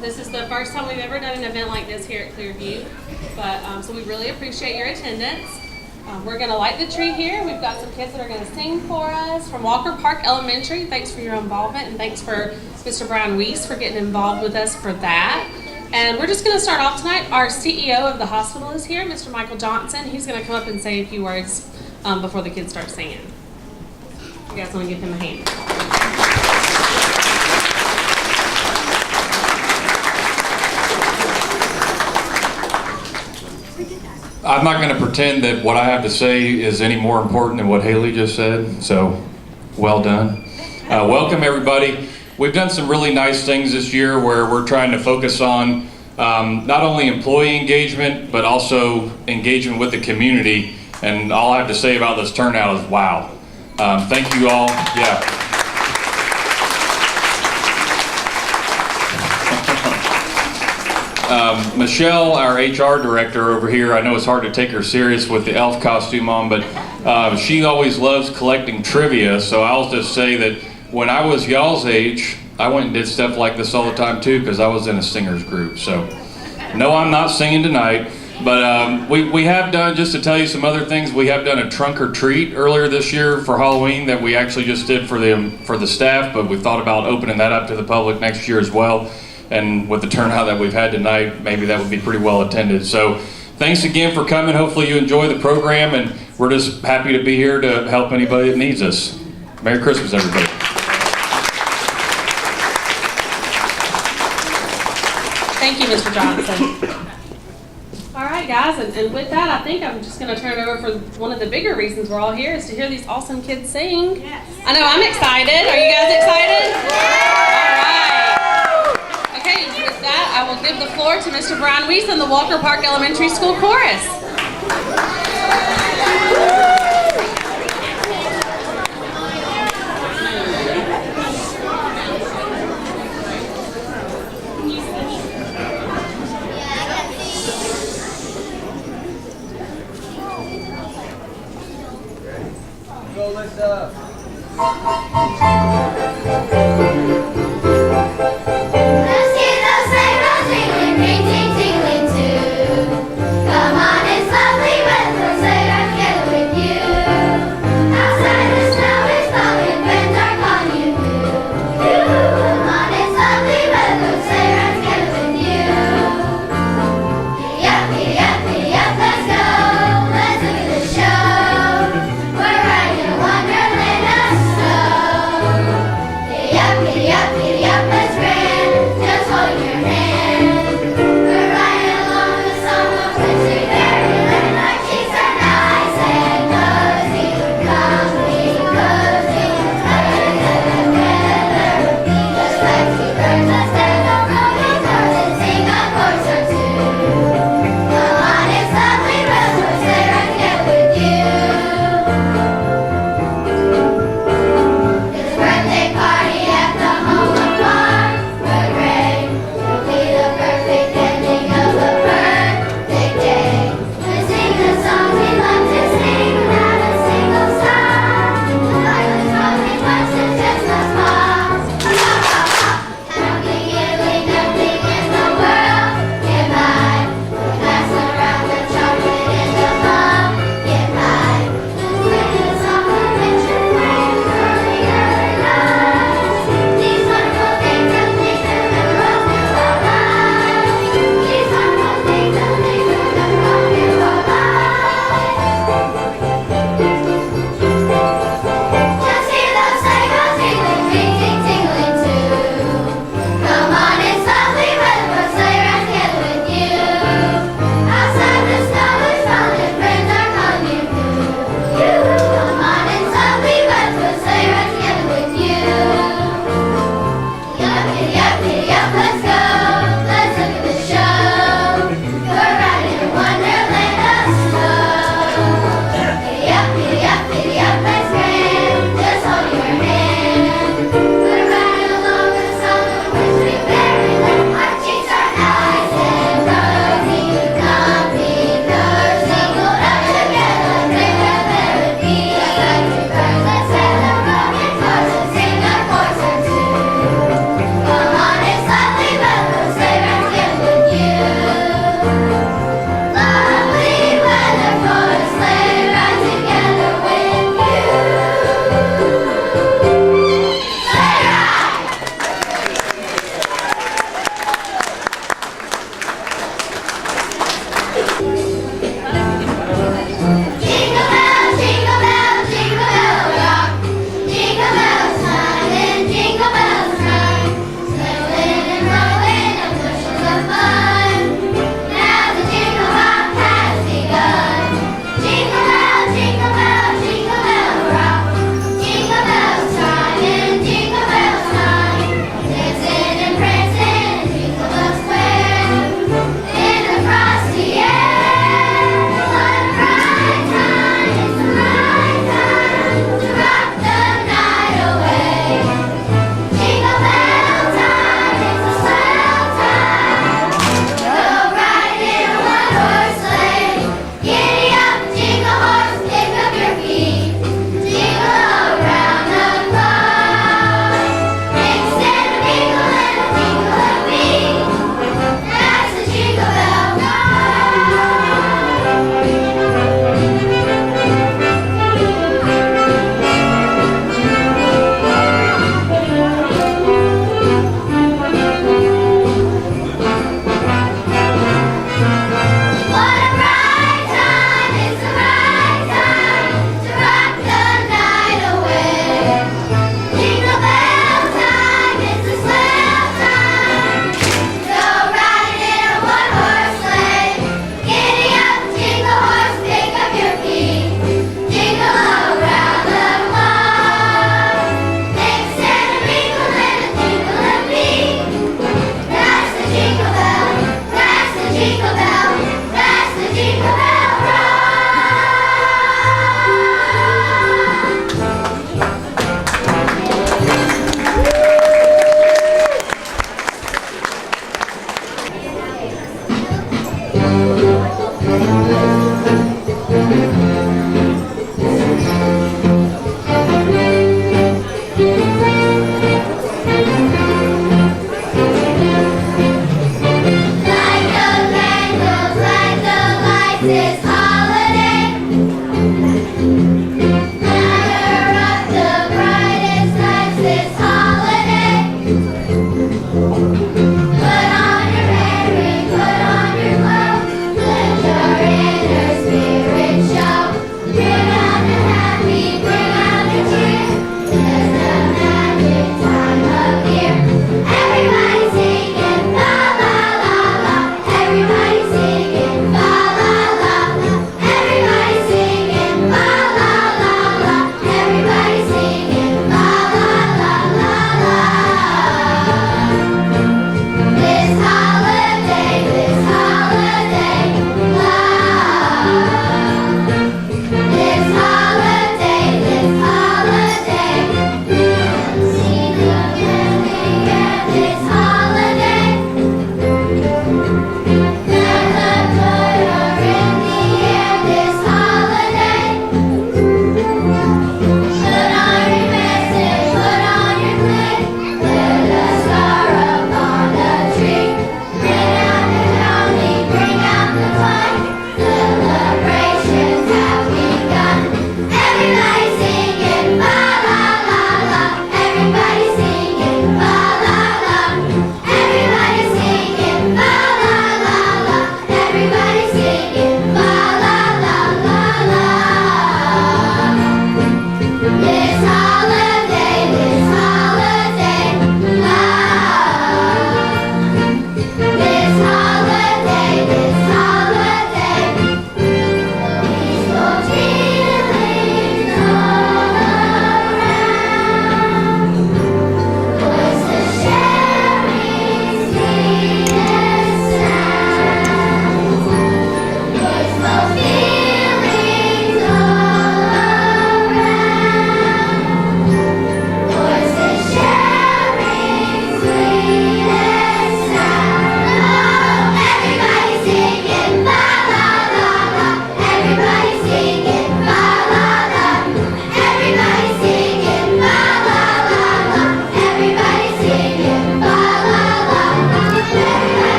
This is the first time we've ever done an event like this here at Clearview, but so we really appreciate your attendance. We're going to light the tree here. We've got some kids that are going to sing for us from Walker Park Elementary. Thanks for your involvement, and thanks for Mr. Brian Weiss for getting involved with us for that. And we're just going to start off tonight. Our CEO of the hospital is here, Mr. Michael Johnson. He's going to come up and say a few words before the kids start singing. You guys want to give him a hand? I'm not going to pretend that what I have to say is any more important than what Haley just said, so well done. Welcome everybody. We've done some really nice things this year where we're trying to focus on not only employee engagement, but also engagement with the community. And all I have to say about this turnout is wow. Thank you all. Yeah. Michelle, our HR director over here, I know it's hard to take her serious with the elf costume on, but she always loves collecting trivia. So I'll just say that when I was y'all's age, I went and did stuff like this all the time too, because I was in a singers group. So no, I'm not singing tonight, but we have done, just to tell you some other things, we have done a trunk or treat earlier this year for Halloween that we actually just did for the staff, but we thought about opening that up to the public next year as well. And with the turnout that we've had tonight, maybe that would be pretty well attended. So thanks again for coming. Hopefully you enjoy the program, and we're just happy to be here to help anybody that needs us. Merry Christmas, everybody. Thank you, Mr. Johnson. All right, guys, and with that, I think I'm just going to turn it over for one of the bigger reasons we're all here is to hear these awesome kids sing. Yes. I know I'm excited. Are you guys excited? All right. Okay, with that, I will give the floor to Mr. Brian Weiss and the Walker Park Elementary School Chorus. Go, Linda. Yep.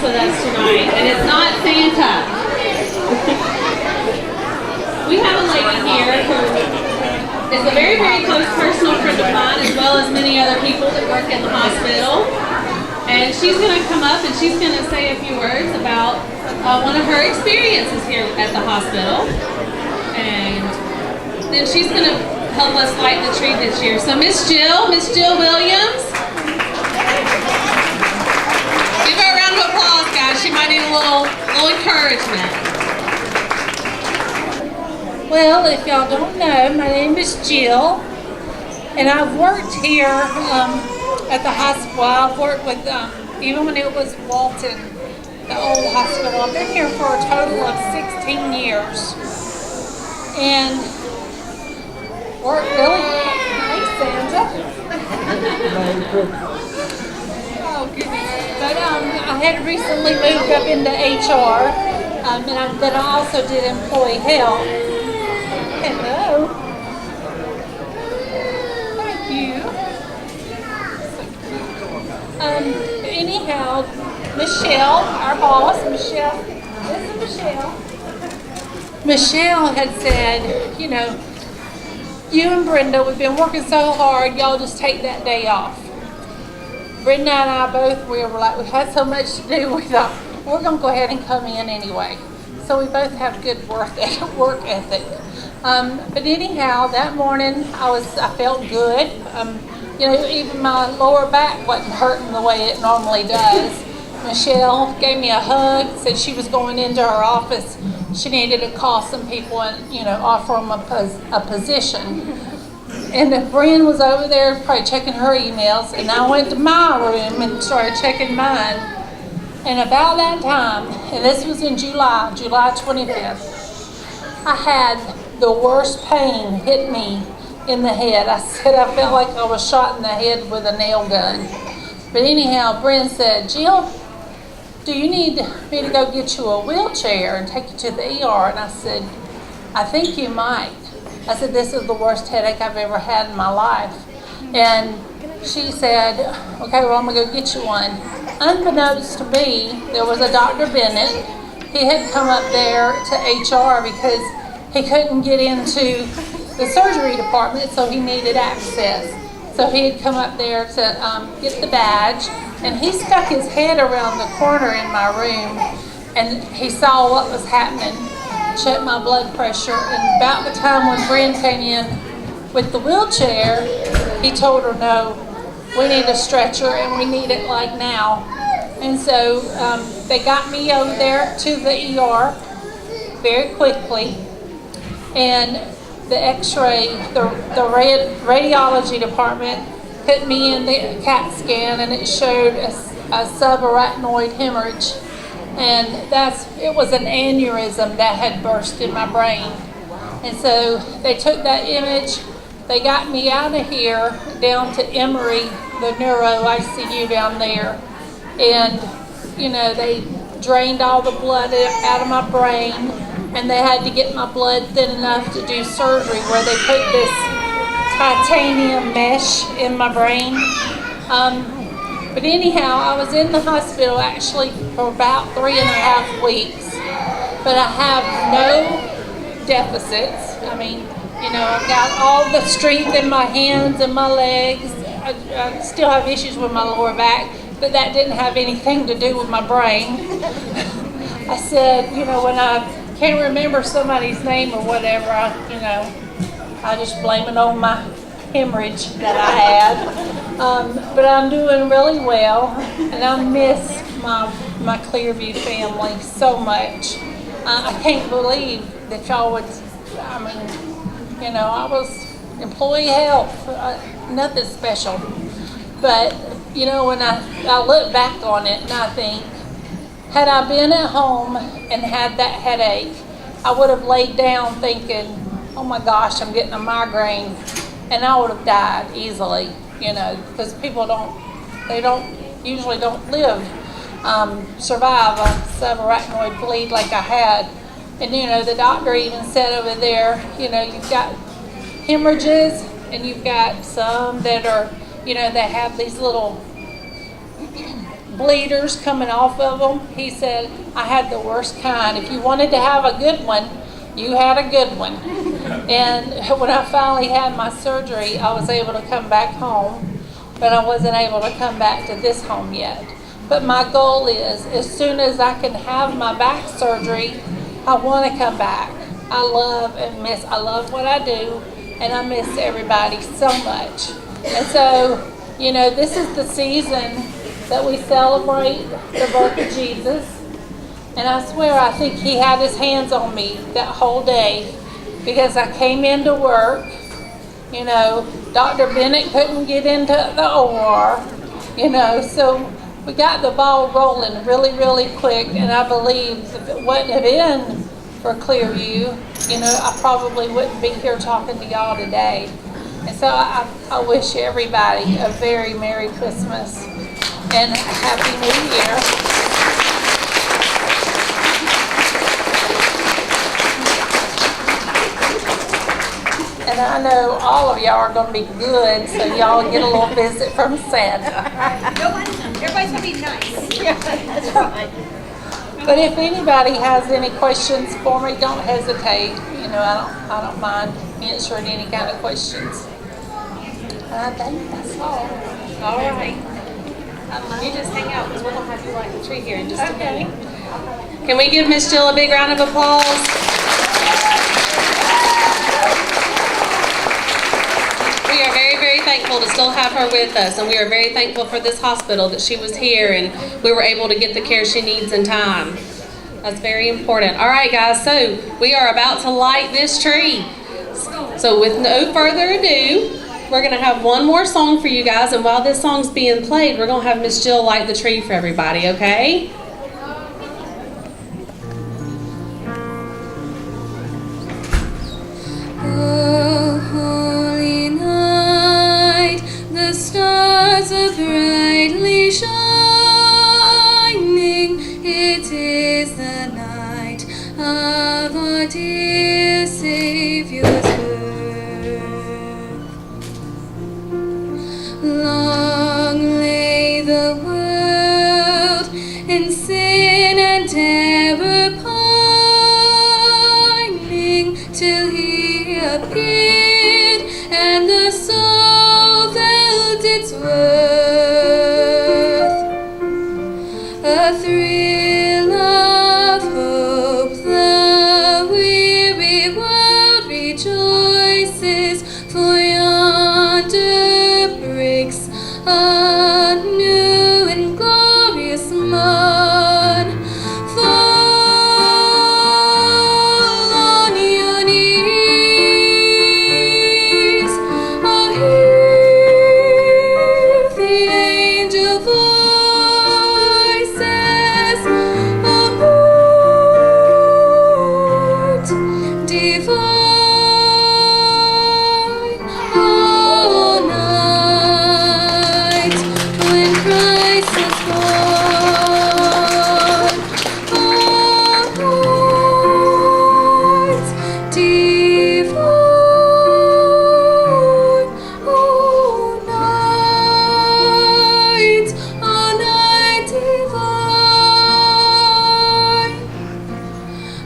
with us tonight, and it's not Santa. We have a lady here who is a very, very close personal friend of mine, as well as many other people that work in the hospital. And she's going to come up and she's going to say a few words about one of her experiences here at the hospital. And then she's going to help us light the tree this year. So Miss Jill Williams. Give her a round of applause, guys. She might need a little encouragement. Well, if y'all don't know, my name is Jill, and I've worked here at the hospital. I've worked with, even when it was Walton, the old hospital. I've been here for a total of 16 years. And worked really, hey Santa. Oh goodness. But I had recently moved up into HR, and then I also did employee health. Hello. Thank you. Anyhow, Michelle, our boss, Michelle, this is Michelle. Michelle had said, you know, you and Brenda, we've been working so hard, y'all just take that day off. Brenda and I both, we were like, we had so much to do, we thought, we're going to go ahead and come in anyway. So we both have good work ethic. But anyhow, that morning I felt good. You know, even my lower back wasn't hurting the way it normally does. Michelle gave me a hug, said she was going into her office. She needed to call some people and, you know, offer them a position. And Brian was over there probably checking her emails, and I went to my room and started checking mine. And about that time, and this was in July 25th, I had the worst pain hit me in the head. I said I felt like I was shot in the head with a nail gun. But anyhow, Brent said, Jill, do you need me to go get you a wheelchair and take you to the ER? And I said, I think you might. I said, this is the worst headache I've ever had in my life. And she said, okay, well, I'm going to go get you one. Unbeknownst to me, there was a Dr. Bennett. He had come up there to HR because he couldn't get into the surgery department, so he needed access. So he had come up there to get the badge, and he stuck his head around the corner in my room, and he saw what was happening, checked my blood pressure, and about the time when Bryn came in with the wheelchair, he told her, no, we need a stretcher, and we need it like now. And so they got me over there to the ER very quickly, and the x-ray, the radiology department put me in the CAT scan, and it showed a subarachnoid hemorrhage. And it was an aneurysm that had burst in my brain. And so they took that image, they got me out of here down to Emory, the neuro ICU down there. And, you know, they drained all the blood out of my brain, and they had to get my blood thin enough to do surgery where they put this titanium mesh in my brain. But anyhow, I was in the hospital actually for about 3.5 weeks, but I have no deficits. I mean, you know, I've got all the strength in my hands and my legs. I still have issues with my lower back, but that didn't have anything to do with my brain. I said, you know, when I can't remember somebody's name or whatever, I just blame it on my hemorrhage that I had. But I'm doing really well, and I miss my Clearview family so much. I can't believe that y'all would, I mean, you know, I was employee health, nothing special. But, you know, when I look back on it and I think, had I been at home and had that headache, I would have laid down thinking, oh my gosh, I'm getting a migraine, and I would have died easily, you know, because people usually don't survive a subarachnoid bleed like I had. And, you know, the doctor even said over there, you know, you've got hemorrhages, and you've got some that are, you know, that have these little bleeders coming off of them. He said, I had the worst kind. If you wanted to have a good one, you had a good one. And when I finally had my surgery, I was able to come back home, but I wasn't able to come back to this home yet. But my goal is, as soon as I can have my back surgery, I want to come back. I love what I do, and I miss everybody so much. And so, you know, this is the season that we celebrate the birth of Jesus. And I swear, I think he had his hands on me that whole day, because I came into work, you know, Dr. Bennett couldn't get into the OR, you know, so we got the ball rolling really, really quick. And I believe if it wouldn't have been for Clearview, you know, I probably wouldn't be here talking to y'all today. And so I wish everybody a very Merry Christmas and a Happy New Year. And I know all of y'all are going to be good, so y'all get a little visit from Santa. Everybody's gonna be nice. Yeah, that's right. But if anybody has any questions for me, don't hesitate. You know, I don't mind answering any kind of questions. I think that's all. All right. You just hang out because we're going to have you light the tree here in just a minute. Can we give Miss Jill a big round of applause? We are very, very thankful to still have her with us, and we are very thankful for this hospital that she was here and we were able to get the care she needs in time. That's very important. All right, guys, so we are about to light this tree. So with no further ado, we're going to have one more song for you guys, and while this song's being played, we're going to have Miss Jill light the tree for everybody, okay? Oh, holy night, the stars are brightly shining. It is the night of our dear Savior's birth. Long lay the world in sin and terror pining, till he appeared and the soul felt its worth. A thrill of hope, the weary world rejoices, for yonder breaks a new and glorious morn. Fall on your knees, oh, hear the angel voices, oh, Lord divine. All night when Christ was born, all night divine, all night divine.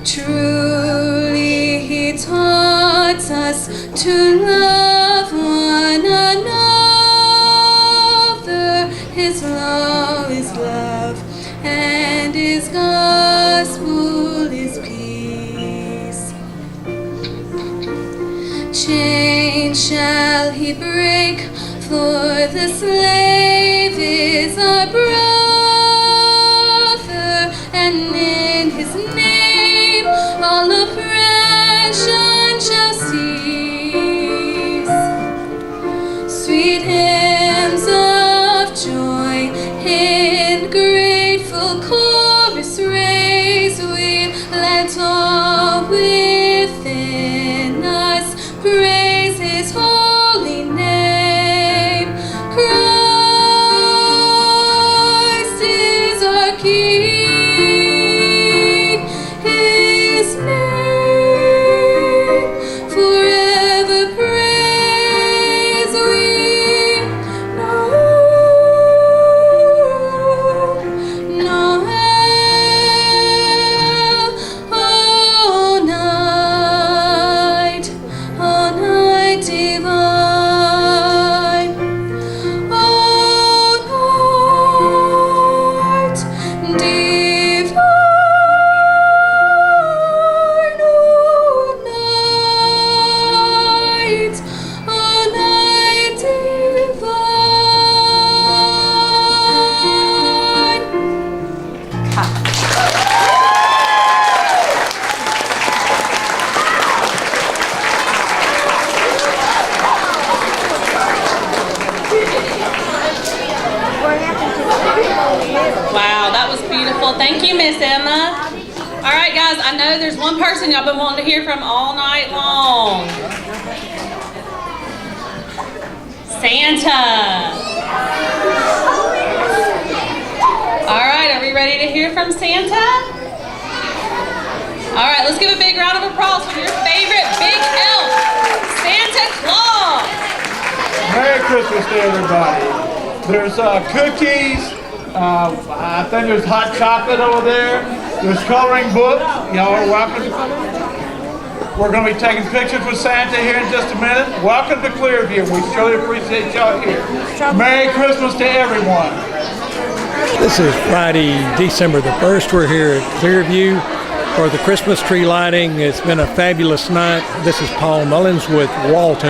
Truly he taught us to love one another. His law is love, and his gospel is peace. Chains shall he break, for the slave is our brother, and in his name all oppression shall cease. Sweet hymns of joy in grateful chorus raise, we let all within us praise his holy name. Christ is our King, his name forever praise we know. you, Miss Emma. All right, guys, I know there's one person y'all been wanting to hear from all night long. Santa. All right, are we ready to hear from Santa? All right, let's give a big round of applause for your favorite big elf, Santa Claus. Merry Christmas to everybody. There's cookies. I think there's hot chocolate over there. There's coloring books. Y'all are welcome. We're going to be taking pictures with Santa here in just a minute. Welcome to Clearview. We surely appreciate y'all here. Merry Christmas to everyone. This is Friday, December the 1st. We're here at Clearview for the Christmas tree lighting. It's been a fabulous night. This is Paul Mullins with Walton.